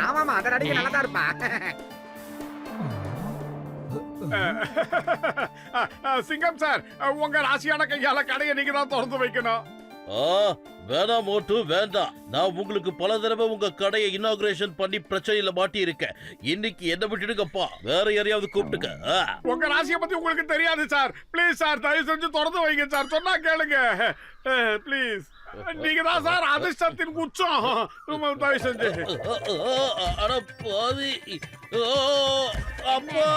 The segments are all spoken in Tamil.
ஆமாமா அந்த நடிகை நல்லா தான் இருப்பா. சிங்கம் சார், உங்க ராசியான கையால கடையை நீங்க தான் திறந்து வைக்கணும். வேணாம் மோட்டு வேண்டாம். நான் உங்களுக்கு பல தடவை உங்க கடையை இனாகுரேஷன் பண்ணி பிரச்சனையில மாட்டி இருக்கேன். இன்னைக்கு என்ன விட்டுடுங்கப்பா, வேற யாரையாவது கூப்பிட்டுக்க. உங்க ராசியை பத்தி உங்களுக்கு தெரியாது சார். ப்ளீஸ் சார், தயவு செஞ்சு திறந்து வைங்க சார். சொன்னா கேளுங்க ப்ளீஸ். நீங்க தான் சார் அதிர்ஷ்டத்தின் உச்சம். தயவு செஞ்சு. அட பாவி. அப்பா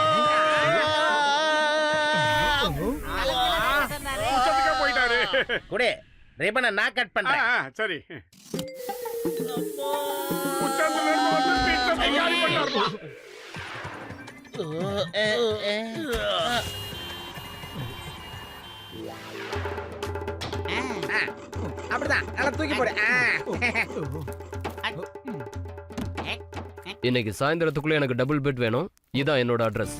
உச்சத்துக்கே போயிட்டாரு. குடே ரிபனை நான் கட் பண்றேன். சரி. உச்சத்துல இருந்து வந்து பீச்சத்தை காலி பண்ணாருமா. அப்படிதான் நல்லா தூக்கி போடு. இன்னைக்கு சாயந்தரத்துக்குள்ள எனக்கு டபுள் பெட் வேணும். இதான் என்னோட அட்ரஸ்.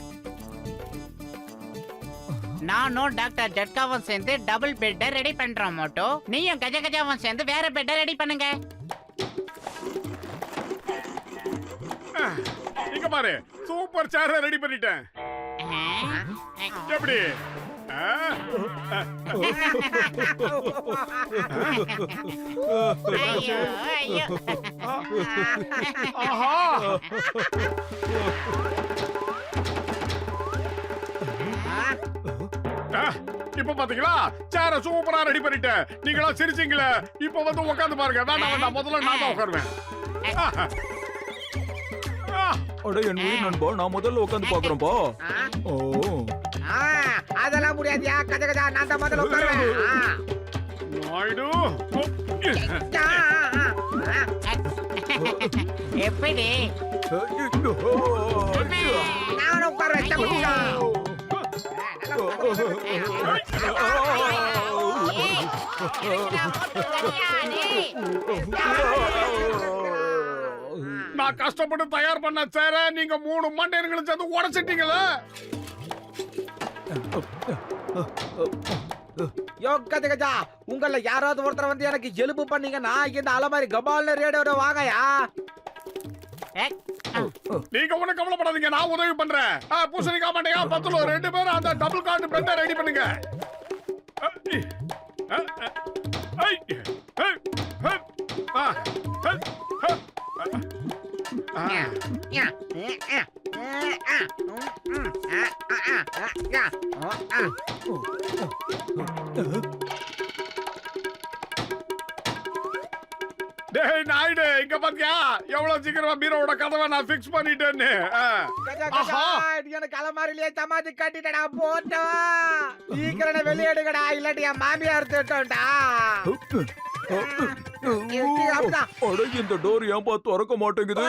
நானும் டாக்டர் ஜட்காவும் சேர்ந்து டபுள் பெட்டை ரெடி பண்றோம் மோட்டோ. நீயும் கஜகஜாவும் சேர்ந்து வேற பெட்டை ரெடி பண்ணுங்க. இங்க பாரு, சூப்பர் சேர ரெடி பண்ணிட்டேன். எப்படி? ஐயோ ஐயோ. ஆஹா, இப்ப பாத்தீங்களா, சேர சூப்பரா ரெடி பண்ணிட்டேன். நீங்களா சிரிச்சீங்களே, இப்ப வந்து உட்கார்ந்து பாருங்க. வேண்டாம் வேண்டாம், முதல்ல நான் தான் உட்காருவேன். அட என் உயிர் நண்பா, நான் முதல்ல உட்கார்ந்து பாக்குறேன்பா. ஓ அதெல்லாம் முடியாதியா கஜ கஜா, நான் தான் முதல்ல உட்காருவேன். நாயுடு, எப்படி நான் உட்காருவேன். நான் கஷ்டப்பட்டு தயார் பண்ண சேர நீங்க 3 மண்டையர்களும் சேர்ந்து உடைச்சிட்டீங்களா? யோ கஜ கஜா, உங்கள யாராவது ஒருத்தர் வந்து எனக்கு எலும்பு பண்ணீங்கன்னா இந்த அலமாரி கபால்னு ரேடியோட வாங்கயா. நீங்க ஒண்ணும் கவலைப்படாதீங்க, நான் உதவி பண்றேன். பூசணிக்கா மாட்டேங்க 10 2 பேரும் அந்த டபுள் கார்டு பெட்டை ரெடி பண்ணுங்க. டேய் நாயுடு, இங்க பாத்தியா எவ்வளவு சீக்கிரமா பீரோட கதவை நான் ஃபிக்ஸ் பண்ணிட்டேன்னு. எனக்கு அலமாரிலேயே சமாதி கட்டிட்டடா. போட்டோ சீக்கிரம் வெளியேடுங்கடா, இல்லாட்டி என் மாமியார் திட்டோம்டா. இந்த டோர் ஏன்பா திறக்க மாட்டேங்குது?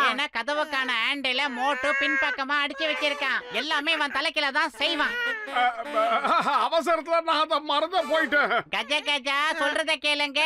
ஏன்னா கதவுக்கான ஹேண்டில மோட்டு பின்பக்கமா அடிச்சு வச்சிருக்கான். எல்லாமே இவன் தலைக்கில தான் செய்வான். அவசரத்துல நான் அதை மறந்து போயிட்டேன். கஜ கஜா சொல்றத கேளுங்க.